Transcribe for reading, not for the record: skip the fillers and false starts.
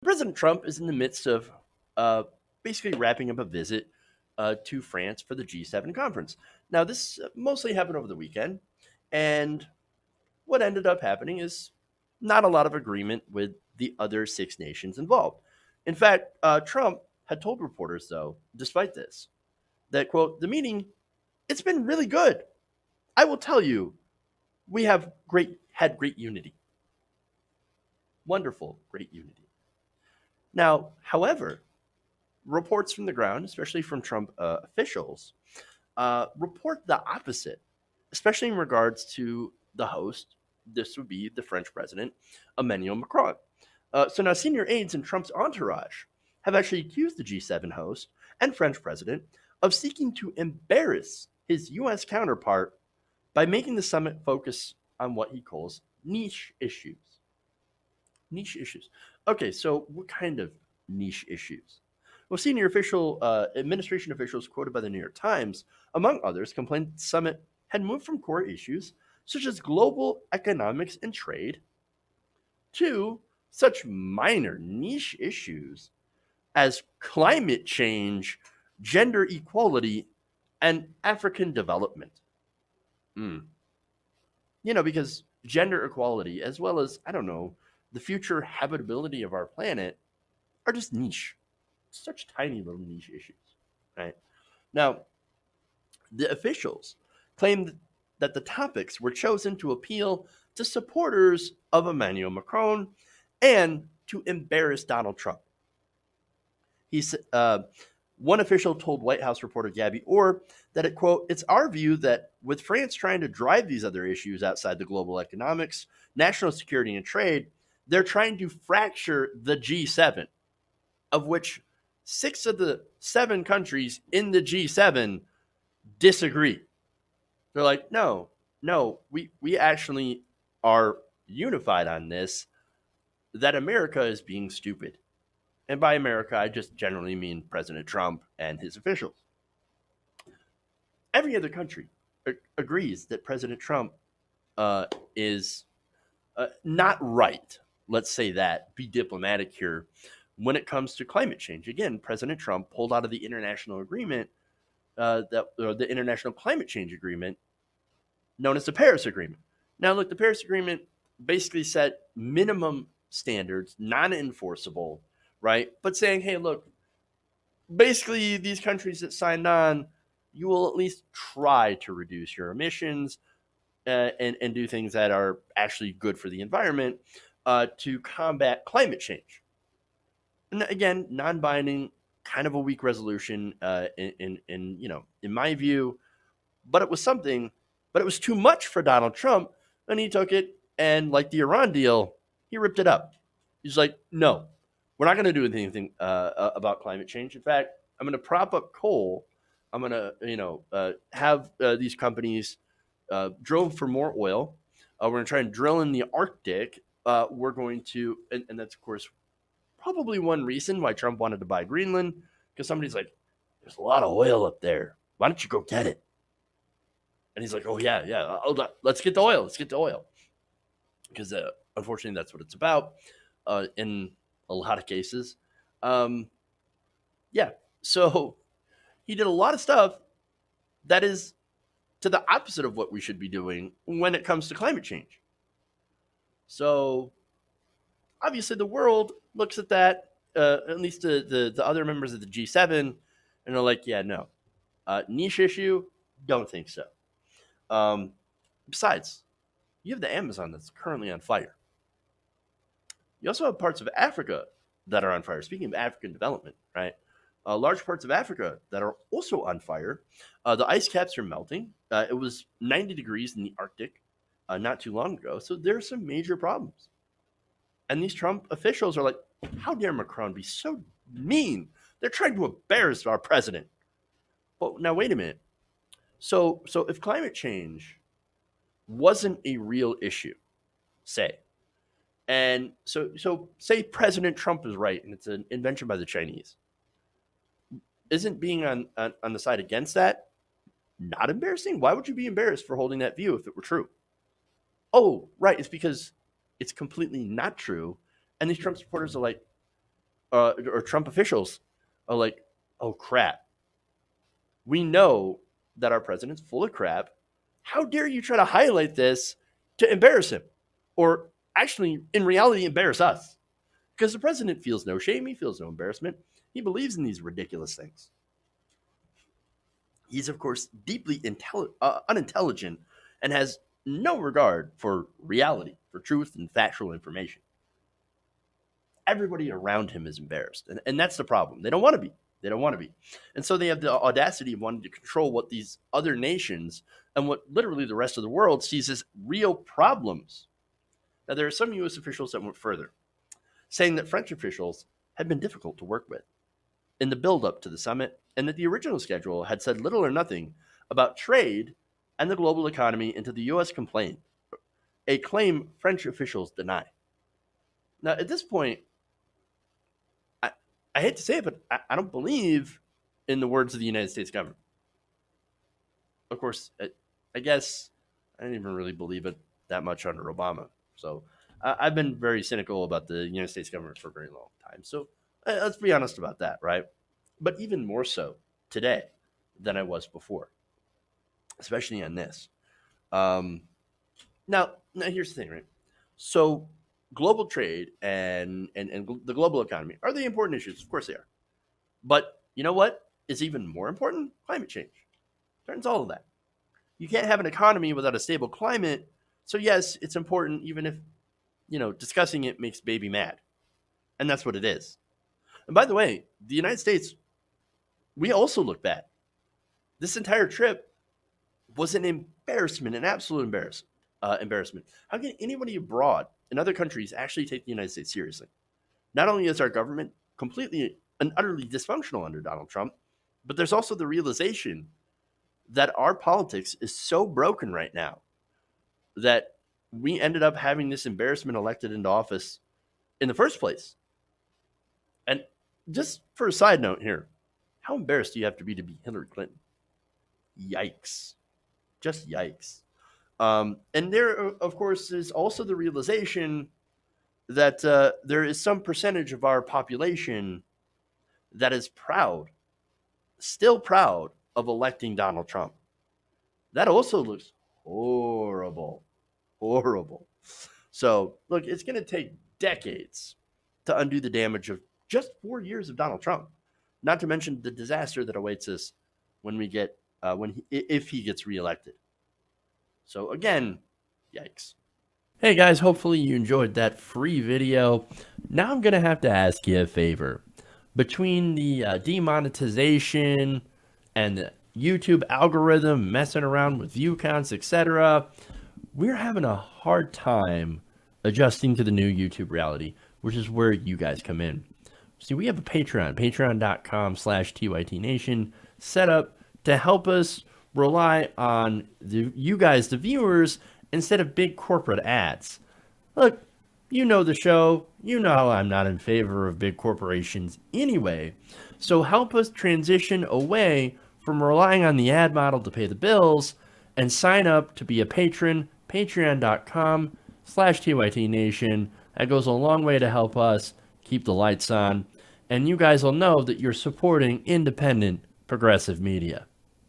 President Trump is in the midst of uh, basically wrapping up a visit to France for the G7 conference. Now, this mostly happened over the weekend, and what ended up happening is not a lot of agreement with the other six nations involved. In fact, Trump had told reporters, though, despite this, that, quote, the meeting, it's been really good. I will tell you, we have had great unity. Wonderful, great unity. Now, however, reports from the ground, especially from Trump officials, report the opposite, especially in regards to the host. This would be the French president, Emmanuel Macron. So now, senior aides in Trump's entourage have actually accused the G7 host and French president of seeking to embarrass his U.S. counterpart by making the summit focus on what he calls niche issues. Niche issues. Okay, so what kind of niche issues? Well, senior administration officials quoted by the New York Times, among others, complained the summit had moved from core issues such as global economics and trade to such minor niche issues as climate change, gender equality, and African development. Mm. Because gender equality, as well as, I don't know, the future habitability of our planet, are just niche, such tiny little niche issues, right? Now, the officials claimed that the topics were chosen to appeal to supporters of Emmanuel Macron and to embarrass Donald Trump. One official told White House reporter Gabby Orr that it, quote, it's our view that with France trying to drive these other issues outside the global economics, national security, and trade, they're trying to fracture the G7, of which 6 of the 7 countries in the G7 disagree. They're like, no, we actually are unified on this, that America is being stupid. And by America, I just generally mean President Trump and his officials. Every other country agrees that President Trump is not right. Let's say that, be diplomatic here, when it comes to climate change. Again, President Trump pulled out of the international agreement, the International Climate Change Agreement, known as the Paris Agreement. Now, look, the Paris Agreement basically set minimum standards, non-enforceable, right? But saying, hey, look, basically these countries that signed on, you will at least try to reduce your emissions and do things that are actually good for the environment to combat climate change. And again, non-binding, kind of a weak resolution in my view, but it was something. But it was too much for Donald Trump, and he took it and, like the Iran deal, he ripped it up. He's like, no, we're not going to do anything about climate change. In fact, I'm going to prop up coal. I'm going to, have these companies drill for more oil. We're going to try and drill in the Arctic. We're going to, and that's, of course, probably one reason why Trump wanted to buy Greenland, because somebody's like, there's a lot of oil up there. Why don't you go get it? And he's like, oh, yeah. Let's get the oil. Let's get the oil. Because unfortunately, that's what it's about in a lot of cases. Yeah. So he did a lot of stuff that is to the opposite of what we should be doing when it comes to climate change. So obviously the world looks at that, at least the other members of the G7, and they're like, yeah, no. Niche issue? Don't think so. Besides, you have the Amazon that's currently on fire. You also have parts of Africa that are on fire. Speaking of African development, right? Large parts of Africa that are also on fire. The ice caps are melting. It was 90 degrees in the Arctic not too long ago. So there are some major problems. And these Trump officials are like, how dare Macron be so mean? They're trying to embarrass our president. Well, now, wait a minute. So if climate change wasn't a real issue, say, and so say President Trump is right and it's an invention by the Chinese, isn't being on the side against that not embarrassing? Why would you be embarrassed for holding that view if it were true? Oh, right. It's because it's completely not true. And these Trump supporters are like, or Trump officials are like, oh crap, we know that our president's full of crap. How dare you try to highlight this to embarrass him? Or actually, in reality, embarrass us. Because the president feels no shame, he feels no embarrassment. He believes in these ridiculous things. He's, of course, deeply unintelligent and has no regard for reality, for truth and factual information. Everybody around him is embarrassed. And that's the problem. They don't want to be. They don't want to be. And so they have the audacity of wanting to control what these other nations and what literally the rest of the world sees as real problems. Now, there are some U.S. officials that went further, saying that French officials had been difficult to work with in the build-up to the summit, and that the original schedule had said little or nothing about trade and the global economy until the U.S. complained, a claim French officials deny. Now, at this point, I hate to say it, but I don't believe in the words of the United States government. Of course, I guess I didn't even really believe it that much under Obama. So I've been very cynical about the United States government for a very long time. So let's be honest about that, right? But even more so today than I was before, especially on this. Now, here's the thing, right? So global trade and the global economy, are they important issues? Of course they are. But you know what is even more important? Climate change. Turns all of that. You can't have an economy without a stable climate. So yes, it's important, even if, discussing it makes baby mad. And that's what it is. And by the way, the United States, we also look bad. This entire trip was an embarrassment, an absolute embarrassment. How can anybody abroad in other countries actually take the United States seriously? Not only is our government completely and utterly dysfunctional under Donald Trump, but there's also the realization that our politics is so broken right now that we ended up having this embarrassment elected into office in the first place. And just for a side note here, how embarrassed do you have to be Hillary Clinton? Yikes. Just yikes. And there, of course, is also the realization that there is some percentage of our population that is still proud of electing Donald Trump. That also looks horrible. Horrible. So, look, it's going to take decades to undo the damage of just 4 years of Donald Trump. Not to mention the disaster that awaits us when we get if he gets reelected. So again, yikes. Hey guys, hopefully you enjoyed that free video. Now I'm going to have to ask you a favor. Between the demonetization and the YouTube algorithm messing around with view counts, etc., we're having a hard time adjusting to the new YouTube reality, which is where you guys come in. See, we have a Patreon, patreon.com/TYTNation, set up to help us rely on you guys, the viewers, instead of big corporate ads. Look, you know the show. You know how I'm not in favor of big corporations anyway. So help us transition away from relying on the ad model to pay the bills and sign up to be a patron, patreon.com/TYTNation. That goes a long way to help us keep the lights on. And you guys will know that you're supporting independent progressive media.